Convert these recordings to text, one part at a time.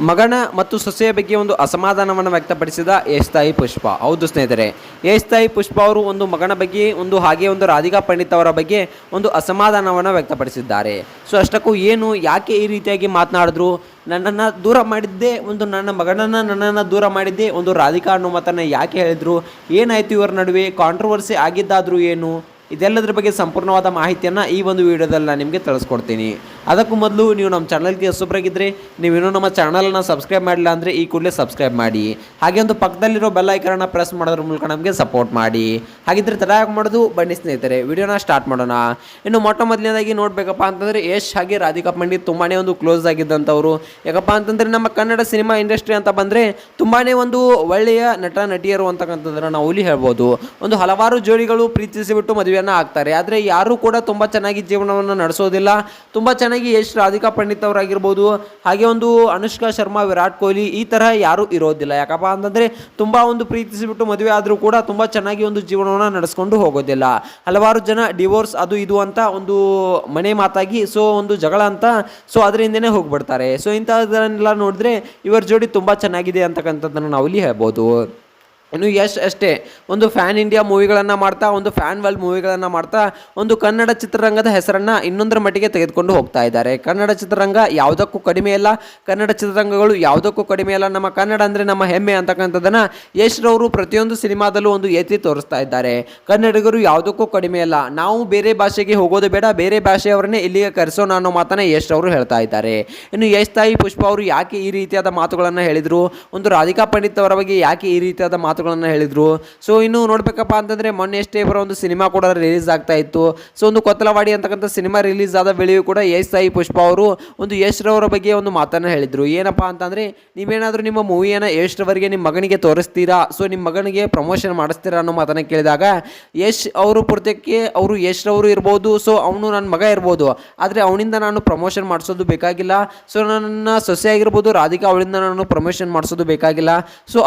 ಮಗನ ಮತ್ತು ಸೊಸೆಯ ಬಗ್ಗೆ ಒಂದು ಅಸಮಾಧಾನವನ್ನು ವ್ಯಕ್ತಪಡಿಸಿದ ಯಶ್ ತಾಯಿ ಪುಷ್ಪ. ಹೌದು ಸ್ನೇಹಿತರೆ, ಯಶ್ ತಾಯಿ ಪುಷ್ಪ ಅವರು ಒಂದು ಮಗನ ಬಗ್ಗೆ ಹಾಗೆ ಒಂದು ರಾಧಿಕಾ ಪಂಡಿತ್ ಅವರ ಬಗ್ಗೆ ಒಂದು ಅಸಮಾಧಾನವನ್ನು ವ್ಯಕ್ತಪಡಿಸಿದ್ದಾರೆ. ಸೊ ಅಷ್ಟಕ್ಕೂ ಏನು, ಯಾಕೆ ಈ ರೀತಿಯಾಗಿ ಮಾತನಾಡಿದ್ರು, ನನ್ನನ್ನು ದೂರ ಮಾಡಿದ್ದೇ ನನ್ನ ನನ್ನನ್ನು ದೂರ ಮಾಡಿದ್ದೇ ರಾಧಿಕಾ ಅನ್ನೋ ಮಾತನ್ನು ಯಾಕೆ ಹೇಳಿದರು, ಏನಾಯಿತು ಇವರ ನಡುವೆ, ಕಾಂಟ್ರವರ್ಸಿ ಆಗಿದ್ದಾದರೂ ಏನು, ಇದೆಲ್ಲದರ ಬಗ್ಗೆ ಸಂಪೂರ್ಣವಾದ ಮಾಹಿತಿಯನ್ನು ಈ ಒಂದು ವಿಡಿಯೋದಲ್ಲಿ ನಾನು ನಿಮಗೆ ತಿಳಿಸ್ಕೊಡ್ತೀನಿ. ಅದಕ್ಕೂ ಮೊದಲು ನೀವು ನಮ್ಮ ಚಾನಲ್ಗೆ ಹೊಸಬರಾಗಿದ್ದರೆ, ನೀವಿನ್ನೂ ನಮ್ಮ ಚಾನಲನ್ನು ಸಬ್ಸ್ಕ್ರೈಬ್ ಮಾಡಿಲ್ಲ ಅಂದರೆ ಈ ಕೂಡಲೇ ಸಬ್ಸ್ಕ್ರೈಬ್ ಮಾಡಿ. ಹಾಗೆ ಒಂದು ಪಕ್ಕದಲ್ಲಿರೋ ಬೆಲ್ ಐಕನನ್ನು ಪ್ರೆಸ್ ಮಾಡೋದ್ರ ಮೂಲಕ ನಮಗೆ ಸಪೋರ್ಟ್ ಮಾಡಿ. ಹಾಗಿದ್ರೆ ತಡ ಮಾಡೋದು, ಬನ್ನಿ ಸ್ನೇಹಿತರೆ ವಿಡಿಯೋನ ಸ್ಟಾರ್ಟ್ ಮಾಡೋಣ. ಇನ್ನು ಮೊಟ್ಟ ಮೊದಲನೇದಾಗಿ ನೋಡಬೇಕಪ್ಪ ಅಂತಂದರೆ, ಯಶ್ ಹಾಗೆ ರಾಧಿಕಾ ಪಂಡಿತ್ ತುಂಬಾ ಒಂದು ಕ್ಲೋಸ್ ಆಗಿದ್ದಂಥವ್ರು. ಯಾಕಪ್ಪ ಅಂತಂದರೆ ನಮ್ಮ ಕನ್ನಡ ಸಿನಿಮಾ ಇಂಡಸ್ಟ್ರಿ ಅಂತ ಬಂದರೆ ತುಂಬಾ ಒಂದು ಒಳ್ಳೆಯ ನಟ ನಟಿಯರು ಅಂತಕ್ಕಂಥದ್ದನ್ನು ನಾವು ಇಲ್ಲಿ ಹೇಳ್ಬೋದು. ಒಂದು ಹಲವಾರು ಜೋಡಿಗಳು ಪ್ರೀತಿಸಿಬಿಟ್ಟು ಮದುವೆಯನ್ನು ಆಗ್ತಾರೆ, ಆದರೆ ಯಾರೂ ಕೂಡ ತುಂಬ ಚೆನ್ನಾಗಿ ಜೀವನವನ್ನು ನಡೆಸೋದಿಲ್ಲ. ತುಂಬ ಚೆನ್ನಾಗಿ ಯಶ್ ರಾಧಿಕಾ ಪಂಡಿತ್ ಅವರಾಗಿರ್ಬೋದು, ಹಾಗೆ ಒಂದು ಅನುಷ್ಕಾ ಶರ್ಮಾ, ವಿರಾಟ್ ಕೊಹ್ಲಿ ಈ ತರಹ ಯಾರೂ ಇರೋದಿಲ್ಲ. ಯಾಕಪ್ಪ ಅಂತಂದರೆ ತುಂಬ ಒಂದು ಪ್ರೀತಿಸಿಬಿಟ್ಟು ಮದುವೆ ಆದರೂ ಕೂಡ ತುಂಬ ಚೆನ್ನಾಗಿ ಒಂದು ಜೀವನವನ್ನು ನಡೆಸ್ಕೊಂಡು ಹೋಗೋದಿಲ್ಲ. ಹಲವಾರು ಜನ ಡಿವೋರ್ಸ್ ಅದು ಇದು ಅಂತ ಒಂದು ಮನೆ ಮಾತಾಗಿ ಒಂದು ಜಗಳ ಅಂತ ಅದರಿಂದನೇ ಹೋಗ್ಬಿಡ್ತಾರೆ. ಇಂಥದ್ದನ್ನೆಲ್ಲ ನೋಡಿದ್ರೆ ಇವರ ಜೋಡಿ ತುಂಬ ಚೆನ್ನಾಗಿದೆ ಅಂತಕ್ಕಂಥದ್ದನ್ನು ನಾವು ಇಲ್ಲಿ ಹೇಳ್ಬೋದು. ಇನ್ನು ಯಶ್ ಅಷ್ಟೇ ಒಂದು ಫ್ಯಾನ್ ಇಂಡಿಯಾ ಮೂವಿಗಳನ್ನು ಮಾಡ್ತಾ, ಒಂದು ಫ್ಯಾನ್ ವರ್ಲ್ಡ್ ಮೂವಿಗಳನ್ನು ಮಾಡ್ತಾ ಒಂದು ಕನ್ನಡ ಚಿತ್ರರಂಗದ ಹೆಸರನ್ನು ಇನ್ನೊಂದರ ಮಟ್ಟಿಗೆ ತೆಗೆದುಕೊಂಡು ಹೋಗ್ತಾ ಇದ್ದಾರೆ. ಕನ್ನಡ ಚಿತ್ರರಂಗ ಯಾವುದಕ್ಕೂ ಕಡಿಮೆ ಇಲ್ಲ, ಕನ್ನಡ ಚಿತ್ರರಂಗಗಳು ಯಾವುದಕ್ಕೂ ಕಡಿಮೆ ಇಲ್ಲ. ನಮ್ಮ ಕನ್ನಡ ಅಂದರೆ ನಮ್ಮ ಹೆಮ್ಮೆ ಅಂತಕ್ಕಂಥದ್ದನ್ನು ಯಶ್ ರವರು ಪ್ರತಿಯೊಂದು ಸಿನಿಮಾದಲ್ಲೂ ಒಂದು ಎತ್ತಿ ತೋರಿಸ್ತಾ ಇದ್ದಾರೆ. ಕನ್ನಡಿಗರು ಯಾವುದಕ್ಕೂ ಕಡಿಮೆ ಇಲ್ಲ, ನಾವು ಬೇರೆ ಭಾಷೆಗೆ ಹೋಗೋದು ಬೇಡ, ಬೇರೆ ಭಾಷೆಯವರನ್ನೇ ಇಲ್ಲಿಗೆ ಕರೆಸೋಣ ಅನ್ನೋ ಮಾತನ್ನು ಯಶ್ ರವರು ಹೇಳ್ತಾ ಇದ್ದಾರೆ. ಇನ್ನು ಯಶ್ ತಾಯಿ ಪುಷ್ಪ ಅವರು ಯಾಕೆ ಈ ರೀತಿಯಾದ ಮಾತುಗಳನ್ನು ಹೇಳಿದರು, ಒಂದು ರಾಧಿಕಾ ಪಂಡಿತ್ ಅವರ ಬಗ್ಗೆ ಯಾಕೆ ಈ ರೀತಿಯಾದ ಮಾತುಗಳನ್ನು ಹೇಳಿದ್ರು. ಇನ್ನು ನೋಡ್ಬೇಕಪ್ಪ ಅಂತಂದ್ರೆ ಮೊನ್ನೆ ಅಷ್ಟೇ ಇವರ ಒಂದು ಸಿನಿಮಾ ಕೂಡ ರಿಲೀಸ್ ಆಗ್ತಾ ಇತ್ತು. ಒಂದು ಕೊತ್ತಲವಾಡಿ ಅಂತಕ್ಕಂಥ ಸಿನಿಮಾ ರಿಲೀಸ್ ಆದ ವೇಳೆಯೂ ಕೂಡ ಯಶ್ ಸಾಯಿ ಪುಷ್ಪ ಅವರು ಒಂದು ಯಶ್ ರವರ ಬಗ್ಗೆ ಒಂದು ಮಾತನ್ನು ಹೇಳಿದ್ರು. ಏನಪ್ಪಾ ಅಂತಂದ್ರೆ, ನೀವೇನಾದ್ರೂ ನಿಮ್ಮ ಮೂವಿಯನ್ನು ಯಶ್ ರವರಿಗೆ ನಿಮ್ಮ ಮಗನಿಗೆ ತೋರಿಸ್ತೀರಾ, ನಿಮ್ಮ ಮಗನಿಗೆ ಪ್ರಮೋಷನ್ ಮಾಡಿಸ್ತೀರಾ ಅನ್ನೋ ಮಾತನ್ನು ಕೇಳಿದಾಗ ಯಶ್ ಅವರು ಪೂರ್ತಿಗೆ ಅವರು ಯಶ್ ರವರು ಇರ್ಬೋದು, ಅವನು ನನ್ನ ಮಗ ಇರ್ಬೋದು, ಆದರೆ ಅವನಿಂದ ನಾನು ಪ್ರಮೋಷನ್ ಮಾಡಿಸೋದು ಬೇಕಾಗಿಲ್ಲ. ನನ್ನ ಸೊಸೆ ಆಗಿರ್ಬೋದು ರಾಧಿಕಾ, ಅವಳಿಂದ ನಾನು ಪ್ರಮೋಷನ್ ಮಾಡಿಸೋದು ಬೇಕಾಗಿಲ್ಲ.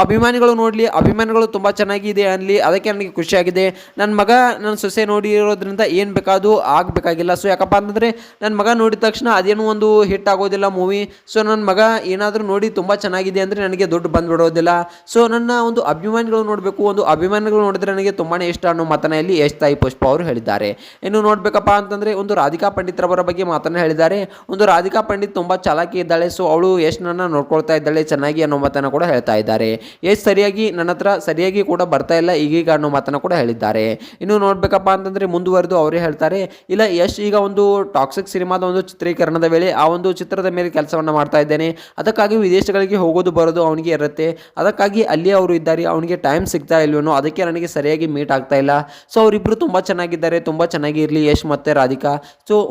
ಅಭಿಮಾನಿಗಳು ನೋಡಲಿ, ಅಭಿಮಾನಿಗಳು ತುಂಬ ಚೆನ್ನಾಗಿದೆ ಅನ್ನಲಿ, ಅದಕ್ಕೆ ನನಗೆ ಖುಷಿಯಾಗಿದೆ. ನನ್ನ ಮಗ ನನ್ನ ಸೊಸೆ ನೋಡಿರೋದ್ರಿಂದ ಏನು ಬೇಕಾದರೂ ಆಗಬೇಕಾಗಿಲ್ಲ. ಯಾಕಪ್ಪ ಅಂತಂದರೆ ನನ್ನ ಮಗ ನೋಡಿದ ತಕ್ಷಣ ಅದೇನೋ ಒಂದು ಹಿಟ್ ಆಗೋದಿಲ್ಲ ಮೂವಿ. ನನ್ನ ಮಗ ಏನಾದರೂ ನೋಡಿ ತುಂಬ ಚೆನ್ನಾಗಿದೆ ಅಂದರೆ ನನಗೆ ದುಡ್ಡು ಬಂದುಬಿಡೋದಿಲ್ಲ. ನನ್ನ ಒಂದು ಅಭಿಮಾನಿಗಳು ನೋಡಬೇಕು, ಒಂದು ಅಭಿಮಾನಿಗಳು ನೋಡಿದ್ರೆ ನನಗೆ ತುಂಬಾ ಇಷ್ಟ ಅನ್ನೋ ಮಾತನ್ನ ಇಲ್ಲಿ ಯಶ್ ತಾಯಿ ಪುಷ್ಪ ಅವರು ಹೇಳಿದ್ದಾರೆ. ಇನ್ನು ನೋಡಬೇಕಪ್ಪ ಅಂತಂದರೆ, ಒಂದು ರಾಧಿಕಾ ಪಂಡಿತ್ ರವರ ಬಗ್ಗೆ ಮಾತನ್ನು ಹೇಳಿದ್ದಾರೆ. ಒಂದು ರಾಧಿಕಾ ಪಂಡಿತ್ ತುಂಬ ಚಾಲಾಕಿ ಇದ್ದಾಳೆ, ಅವಳು ಯಶ್ನನ್ನು ನೋಡ್ಕೊಳ್ತಾ ಇದ್ದಾಳೆ ಚೆನ್ನಾಗಿ ಅನ್ನೋ ಮಾತನ್ನು ಕೂಡ ಹೇಳ್ತಾ ಇದ್ದಾರೆ. ಯಶ್ ಸರಿಯಾಗಿ ನನ್ನ ಹತ್ರ ಸರಿಯಾಗಿ ಕೂಡ ಬರ್ತಾ ಇಲ್ಲ ಈಗೀಗ ಅನ್ನೋ ಮಾತನ್ನು ಕೂಡ ಹೇಳಿದ್ದಾರೆ. ಇನ್ನು ನೋಡ್ಬೇಕಪ್ಪ ಅಂತಂದ್ರೆ ಮುಂದುವರೆದು ಅವರೇ ಹೇಳ್ತಾರೆ, ಇಲ್ಲ ಯಶ್ ಈಗ ಒಂದು ಟಾಕ್ಸಿಕ್ ಸಿನಿಮಾದ ಒಂದು ಚಿತ್ರೀಕರಣದ ವೇಳೆ ಆ ಒಂದು ಚಿತ್ರದ ಮೇಲೆ ಕೆಲಸವನ್ನು ಮಾಡ್ತಾ ಇದ್ದೇನೆ, ಅದಕ್ಕಾಗಿ ವಿದೇಶಗಳಿಗೆ ಹೋಗೋದು ಬರೋದು ಅವನಿಗೆ ಇರುತ್ತೆ, ಅದಕ್ಕಾಗಿ ಅಲ್ಲಿ ಅವರು ಇದ್ದಾರೆ, ಅವನಿಗೆ ಟೈಮ್ ಸಿಗ್ತಾ ಇಲ್ವೇನೋ, ಅದಕ್ಕೆ ನನಗೆ ಸರಿಯಾಗಿ ಮೀಟ್ ಆಗ್ತಾ ಇಲ್ಲ. ಅವರಿಬ್ರು ತುಂಬಾ ಚೆನ್ನಾಗಿದ್ದಾರೆ, ತುಂಬಾ ಚೆನ್ನಾಗಿ ಇರಲಿ ಯಶ್ ಮತ್ತೆ ರಾಧಿಕಾ.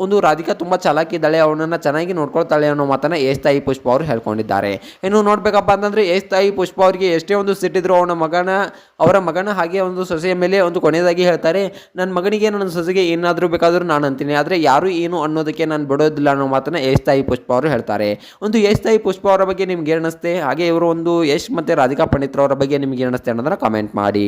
ಒಂದು ರಾಧಿಕಾ ತುಂಬಾ ಚಾಲಾಕಿ ಇದ್ದಾಳೆ, ಅವನನ್ನ ಚೆನ್ನಾಗಿ ನೋಡ್ಕೊಳ್ತಾಳೆ ಅನ್ನೋ ಮಾತನ್ನ ಯಶ್ ತಾಯಿ ಪುಷ್ಪ ಅವರು ಹೇಳ್ಕೊಂಡಿದ್ದಾರೆ. ಇನ್ನು ನೋಡ್ಬೇಕಪ್ಪ ಅಂತಂದ್ರೆ, ಯಶ್ ತಾಯಿ ಪುಷ್ಪ ಅವರಿಗೆ ಎಷ್ಟೇ ಒಂದು ಸಿಟ್ಟಿದ್ರು ಅವರ ಮಗನ ಹಾಗೆ ಒಂದು ಸೊಸೆಯ ಮೇಲೆ ಒಂದು ಕೊನೆಯದಾಗಿ ಹೇಳ್ತಾರೆ, ನನ್ನ ಮಗನಿಗೆ ನನ್ನ ಸೊಸೆಗೆ ಏನಾದರೂ ಬೇಕಾದರೂ ನಾನು ಅಂತೀನಿ, ಆದರೆ ಯಾರು ಏನು ಅನ್ನೋದಕ್ಕೆ ನಾನು ಬಿಡೋದಿಲ್ಲ ಅನ್ನೋ ಮಾತನ್ನ ಯಶ್ ತಾಯಿ ಪುಷ್ಪ ಅವರು ಹೇಳ್ತಾರೆ. ಒಂದು ಯಶ್ ತಾಯಿ ಪುಷ್ಪ ಅವರ ಬಗ್ಗೆ ನಿಮ್ಗೆ ಏನಿಸುತ್ತೆ, ಹಾಗೆ ಇವರು ಒಂದು ಯಶ್ ಮತ್ತೆ ರಾಧಿಕಾ ಪಂಡಿತ್ ಅವರ ಬಗ್ಗೆ ನಿಮ್ಗೆ ಏನಿಸುತ್ತೆ ಅನ್ನೋದನ್ನ ಕಾಮೆಂಟ್ ಮಾಡಿ.